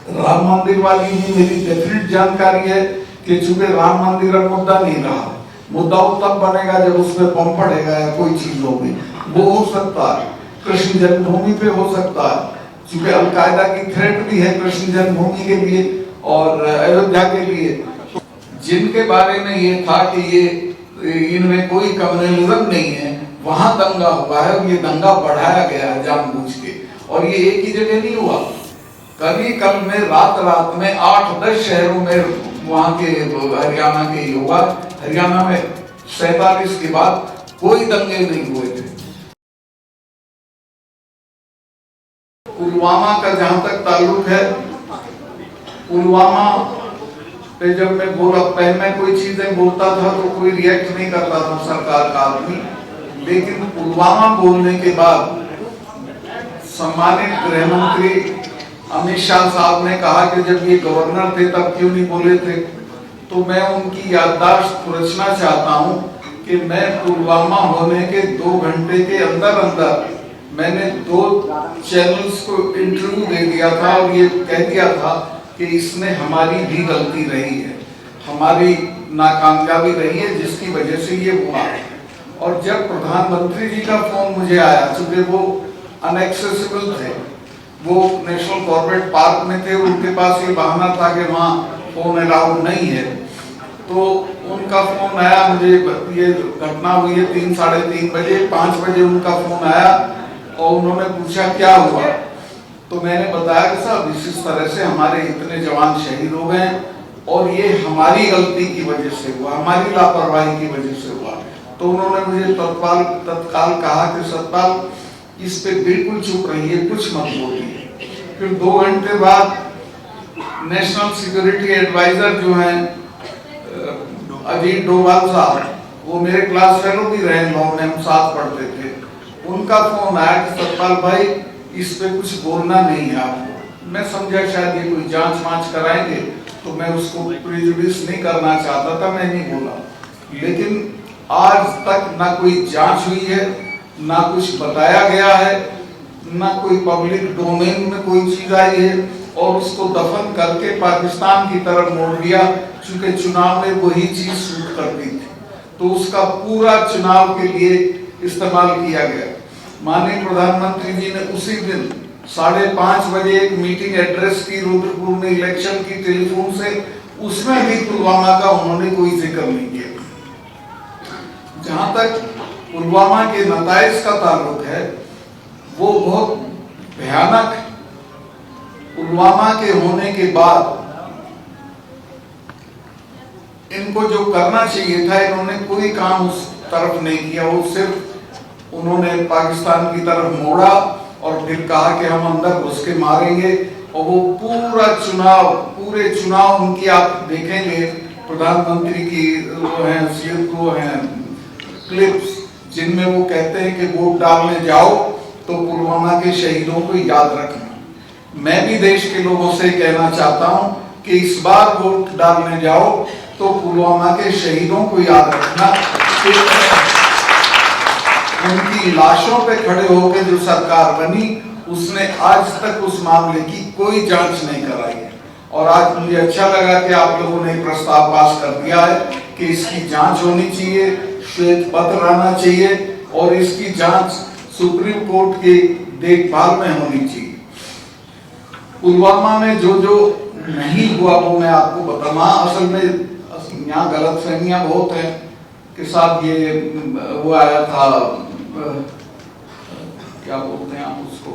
राम मंदिर वाली भी मेरी डेफिनेट जानकारी है कि चूंकि राम मंदिर अब मुद्दा नहीं रहा, मुद्दा तब बनेगा जब उसमें बम पड़ेगा या कोई चीज होगी, वो हो सकता है। कृष्ण जन्मभूमि पे हो सकता है, चूंकि अलकायदा की थ्रेट भी है कृष्ण जन्मभूमि के लिए और अयोध्या के लिए। जिनके बारे में ये था कि ये इनमें कोई कम्युनलिज्म नहीं है, वहां दंगा हुआ है और ये दंगा बढ़ाया गया है जानबूझ के, और ये एक ही जगह नहीं हुआ। कल में रात में 8-10 शहरों में वहां के हरियाणा के युवा, हरियाणा में 47 के बाद कोई दंगे नहीं हुए थे। पुलवामा का जहां तक ताल्लुक है, पुलवामा पे जब मैं बोला, पहले मैं कोई चीजें बोलता था तो कोई रिएक्ट नहीं करता था सरकार का आदमी, लेकिन पुलवामा बोलने के बाद सम्मानित गृह मंत्री अमित शाह साहब ने कहा कि जब ये गवर्नर थे तब क्यों नहीं बोले थे। तो मैं उनकी याददाश्त खुरचना चाहता हूं कि मैं पुलवामा होने के 2 घंटे के अंदर मैंने 2 चैनल्स को इंटरव्यू दे दिया था और ये कह दिया था कि इसमें हमारी भी गलती रही है, हमारी नाकामयाबी रही है जिसकी वजह से ये हुआ। और जब प्रधानमंत्री जी का फोन मुझे आया, चूंकि वो अनएक्सेसिबल थे, वो नेशनल कॉर्बेट पार्क में थे, उनके पास ये बहाना था कि वहाँ फोन अलाउड नहीं है, तो उनका फोन आया मुझे। ये घटना हुई है 3-3:30 बजे, 5 बजे उनका फोन आया और उन्होंने पूछा क्या हुआ। तो मैंने बताया कि साहब इस तरह से हमारे इतने जवान शहीद हो गए और ये हमारी गलती की वजह से हुआ, हमारी लापरवाही की वजह से हुआ। तो उन्होंने मुझे तत्काल कहा कि सतपाल इस पे बिल्कुल चुप रहिए, कुछ मत बोलिए। फिर 2 घंटे बाद नेशनल सिक्योरिटी एडवाइजर जो हैं अजीत डोभाल साहब, वो मेरे क्लास फेलो भी रहे, लॉ में हम साथ पढ़ते थे, उनका फोन आया कि सतपाल भाई इस पे कुछ बोलना नहीं है आपको। मैं समझा शायद ये कोई जांच वांच कराएंगे, तो मैं उसको प्रेजुडिस नहीं करना चाहता था, मैं नहीं बोला। लेकिन आज तक ना कोई जांच हुई है, ना कुछ बताया गया है, ना कोई पब्लिक डोमेन में कोई चीज आई है, और उसको दफन करके पाकिस्तान की तरफ मोड़ दिया, चूंकि चुनाव में वही चीज सूट करती थी, तो उसका पूरा चुनाव के लिए इस्तेमाल किया गया। माननीय प्रधानमंत्री जी ने उसी दिन 5:30 बजे एक मीटिंग एड्रेस की रुद्रपुर में इलेक्शन की टेलीफोन से, उसमें भी पुलवामा का उन्होंने कोई जिक्र नहीं किया। जहां तक पुलवामा के नताइज का ताल्लुक है, वो बहुत भयानक। पुलवामा के होने के बाद इनको जो करना चाहिए था, इन्होंने कोई काम उस तरफ नहीं किया। वो सिर्फ उन्होंने पाकिस्तान की तरफ मोड़ा और फिर कहा कि हम अंदर घुस के मारेंगे, और वो पूरे चुनाव उनकी आप देखेंगे प्रधानमंत्री की वो हैं क्लिप्स, जिनमें वो कहते हैं कि वोट डालने जाओ तो पुलवामा के शहीदों को याद रखना। मैं भी देश के लोगों से कहना चाहता हूं कि इस बार वोट डालने जाओ तो पुलवामा के शहीदों को याद रखना। उनकी लाशों पे खड़े होकर जो सरकार बनी, उसने आज तक उस मामले की कोई जांच नहीं कराई है। और आज मुझे अच्छा लगा कि आप लोगों ने प्रस्ताव पास कर दिया है कि इसकी जांच होनी चाहिए, श्वेत पत्र आना चाहिए, और इसकी जांच सुप्रीम कोर्ट की देखभाल में होनी चाहिए। पुलवामा में जो नहीं हुआ वो मैं आपको बताऊंगा। असल में यहाँ गलतफहमियां बहुत है कि साहब ये वो आया था, क्या बोलते हैं आप उसको,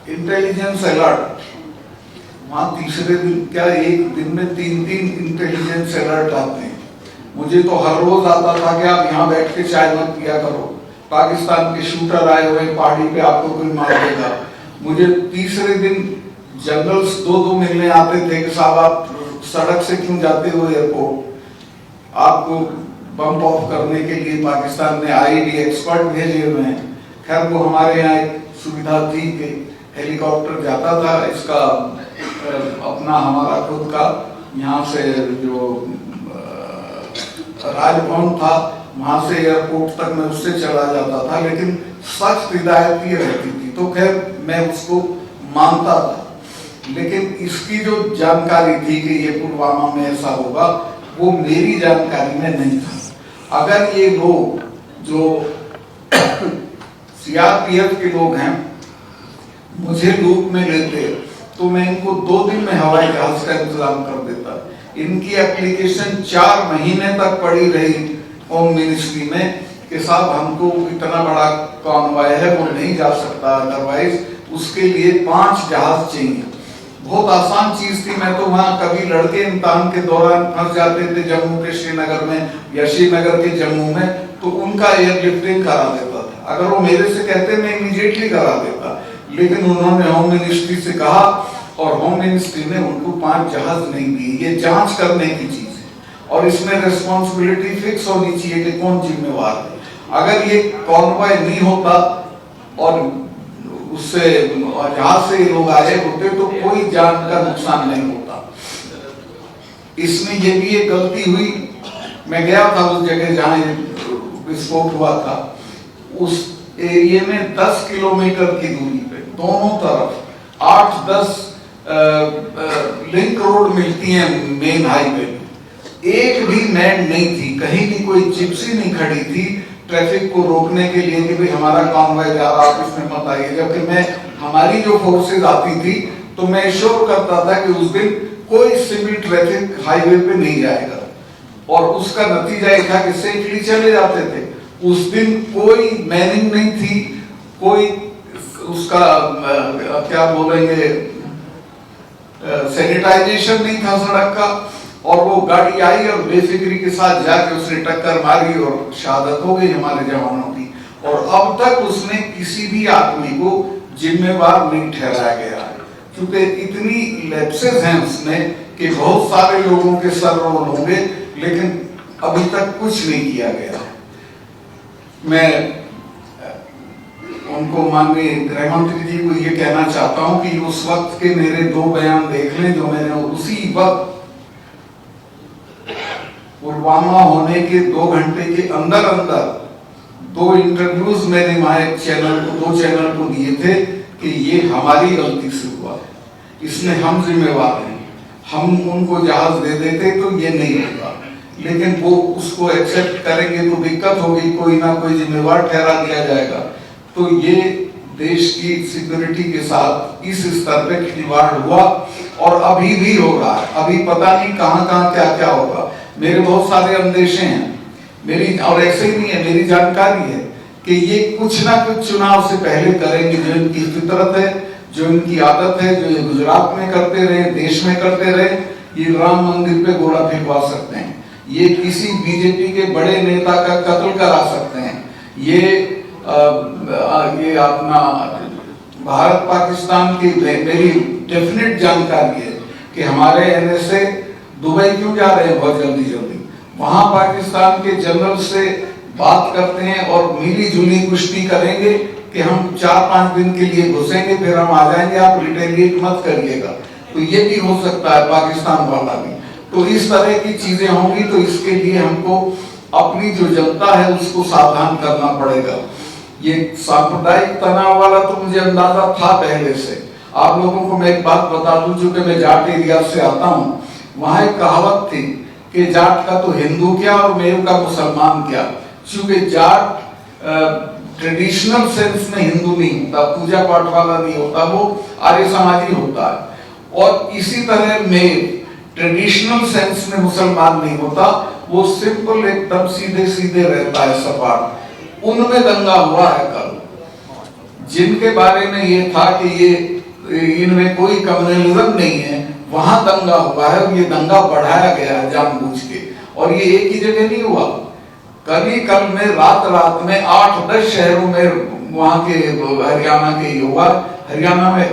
इंटेलिजेंस अलर्ट। वहां तीसरे दिन क्या एक दिन में 3 इंटेलिजेंस अलर्ट आते हैं। मुझे तो हर रोज आता था कि आप यहाँ बैठ के चाय मत पिया करो, पाकिस्तान के शूटर आए हुए पहाड़ी पे, आपको कोई मार देगा। मुझे तीसरे दिन जनरल्स 2 मिलने आते थे कि साहब आप सड़क से क्यों जाते हो एयरपोर्ट, आपको बम ऑफ करने के लिए पाकिस्तान ने आईडी एक्सपर्ट भेजे हुए हैं। खैर वो हमारे यहाँ एक सुविधा थी कि हेलीकॉप्टर जाता था, इसका अपना हमारा खुद का यहाँ से जो राजभवन था वहां से एयरपोर्ट तक मैं उससे चला जाता था, लेकिन सख्त हिदायत ये रहती थी तो खैर मैं उसको मानता था, लेकिन इसकी जो जानकारी थी कि ये पुलवामा में ऐसा होगा, वो मेरी जानकारी में नहीं था। अगर ये लोग जो सीआरपीएफ के लोग हैं मुझे लूप में लेते तो मैं इनको 2 दिन में हवाई जहाज का इंतजाम कर देता। इनकी एप्लीकेशन 4 महीने तक पड़ी रही होम मिनिस्ट्री में कि साहब हमको इतना बड़ा कॉन्वॉय है वो नहीं जा सकता, अदरवाइज उसके लिए 5 जहाज चाहिए। बहुत आसान चीज थी। मैं तो वहां कभी लड़के इम्तिहान के दौरान फंस जाते थे जम्मू के श्रीनगर में या श्रीनगर के जम्मू में, तो उनका एयरलिफ्टिंग करा देता था। अगर वो मेरे से कहते मैं इमीडिएटली करा देता, लेकिन उन्होंने होम मिनिस्ट्री से कहा और होम मिनिस्ट्री ने उनको 5 जहाज नहीं दिए। ये जांच करने की चीज है और इसमें रिस्पॉन्सिबिलिटी फिक्स होनी चाहिए कि कौन जिम्मेवार है। अगर ये कॉन्वॉय नहीं होता और उससे जहां से लोग आए होते तो कोई जान का नुकसान नहीं होता। इसमें ये भी एक गलती हुई। मैं गया था उस जगह जहां विस्फोट हुआ था, उस एरिया में 10 किलोमीटर की दूरी पे दोनों तरफ 8-10 लिंक रोड मिलती हैं मेन हाईवे में, एक भी मैन नहीं थी, कहीं भी कोई जिप्सी नहीं खड़ी थी ट्रैफिक को रोकने के लिए कि भाई हमारा कॉन्वॉय जा रहा है इसमें मत आइए। जबकि मैं हमारी जो फोर्सेज आती थी तो मैं श्योर करता था कि उस दिन कोई सिविल ट्रैफिक हाईवे पे नहीं जाएगा, और उसका नतीजा ये था कि सेफली चले जाते थे। उस दिन कोई मैनिंग नहीं थी, कोई उसका क्या बोलेंगे सैनिटाइजेशन नहीं था सड़क का, और वो गाड़ी आई और बेफिक्री के साथ जाके उसने टक्कर मारी और शहादत हो गई हमारे जवानों की। और अब तक उसने किसी भी आदमी को जिम्मेवार नहीं ठहराया गया है, क्योंकि इतनी लैप्सेस हैं उसमें कि बहुत सारे लोगों के सर रोल होंगे, लेकिन अभी तक कुछ नहीं किया गया। मैं उनको माननीय गृह मंत्री जी को ये कहना चाहता हूं कि उस वक्त के मेरे 2 बयान देख लें जो मैंने उसी वक्त पुलवामा होने के 2 घंटे के अंदर 2 इंटरव्यूज मैंने वहां 2 चैनल को दिए थे कि ये हमारी गलती से हुआ है, इसमें हम जिम्मेवार हैं, हम उनको जहाज दे देते तो ये नहीं होगा। लेकिन वो उसको एक्सेप्ट करेंगे तो दिक्कत होगी, कोई ना कोई जिम्मेवार ठहरा दिया जाएगा। तो ये देश की सिक्योरिटी के साथ इस स्तर पे खिलवाड़ हुआ और अभी भी हो रहा है। अभी पता नहीं कहां क्या क्या होगा। मेरे बहुत सारे अंदेशे हैं मेरी, और ऐसे ही नहीं है, मेरी जानकारी है कि ये कुछ ना कुछ चुनाव से पहले करेंगे। जो इनकी फितरत है, जो इनकी आदत है, जो ये गुजरात में करते रहे, देश में करते रहे, ये राम मंदिर पे गोला फेंकवा सकते हैं, ये किसी बीजेपी के बड़े नेता का कत्ल करा सकते हैं, ये अपना भारत पाकिस्तान की मेरी डेफिनेट जानकारी है कि हमारे एनएसए दुबई क्यों जा रहे हैं बहुत जल्दी, वहां पाकिस्तान के जनरल से बात करते हैं और मिली जुली कुश्ती करेंगे कि हम 4-5 दिन के लिए घुसेंगे फिर हम आ जाएंगे, आप रिटेलिएट मत करिएगा। तो ये भी हो सकता है पाकिस्तान वाला भी। तो इस तरह की चीजें होंगी, तो इसके लिए हमको अपनी जो जनता है उसको सावधान करना पड़ेगा। ये सांप्रदायिक तनाव वाला तो मुझे अंदाजा था पहले से। आप लोगों को मैं एक बात बता दूं, चूंकि मैं जाट एरिया से आता हूँ, वहां एक कहावत थी कि जाट का तो हिंदू क्या और मेरू का मुसलमान क्या। चूंकि जाट ट्रेडिशनल सेंस में हिंदू नहीं होता, पूजा पाठ वाला नहीं होता, वो आर्य समाजी होता है, और इसी तरह में ट्रेडिशनल सेंस में मुसलमान नहीं होता, वो सिंपल एकदम सीधे सीधे रहता है, सपाट। उनमें दंगा हुआ है कल, जिनके बारे में ये था कि ये इनमें कोई कम्युनलिज्म नहीं है, वहां दंगा हुआ है और ये दंगा बढ़ाया गया है जानबूझ के। और ये एक ही जगह नहीं हुआ, कल में रात में 8-10 शहरों में वहां के हरियाणा के युवा, हरियाणा में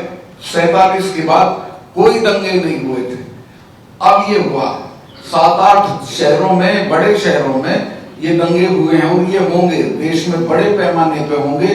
47 के बाद कोई दंगे नहीं हुए थे। अब ये हुआ 7-8 शहरों में, बड़े शहरों में ये दंगे हुए हैं और ये होंगे देश में बड़े पैमाने पे होंगे।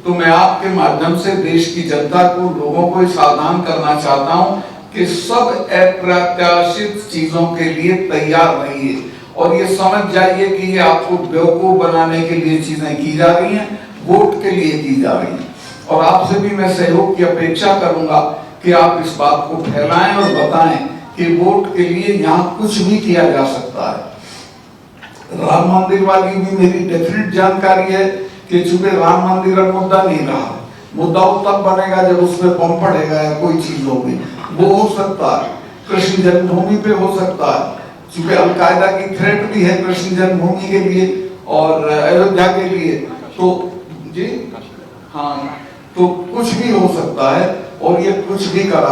तो मैं आपके माध्यम से देश की जनता को, लोगों को सावधान करना चाहता हूं कि सब अप्रत्याशित चीजों के लिए तैयार रहिए और ये समझ जाइए कि ये आपको बेवकूफ बनाने के लिए चीजें की जा रही हैं, वोट के लिए की जा रही हैं। और आपसे भी मैं सहयोग की अपेक्षा करूंगा कि आप इस बात को फैलाएं और बताएं कि वोट के लिए यहाँ कुछ भी किया जा सकता है। राम मंदिर वाली भी मेरी डेफिनेट जानकारी है कि चूंकि राम मंदिर अब मुद्दा नहीं रहा, मुद्दा तब बनेगा जब उसमें बम पड़ेगा या कोई चीज होगी, वो हो सकता है। कृष्ण जन्मभूमि पे हो सकता है, चूंकि अलकायदा की थ्रेट भी है कृष्ण जन्मभूमि के लिए और अयोध्या के लिए, तो जी हाँ, तो कुछ भी हो सकता है और ये कुछ भी करा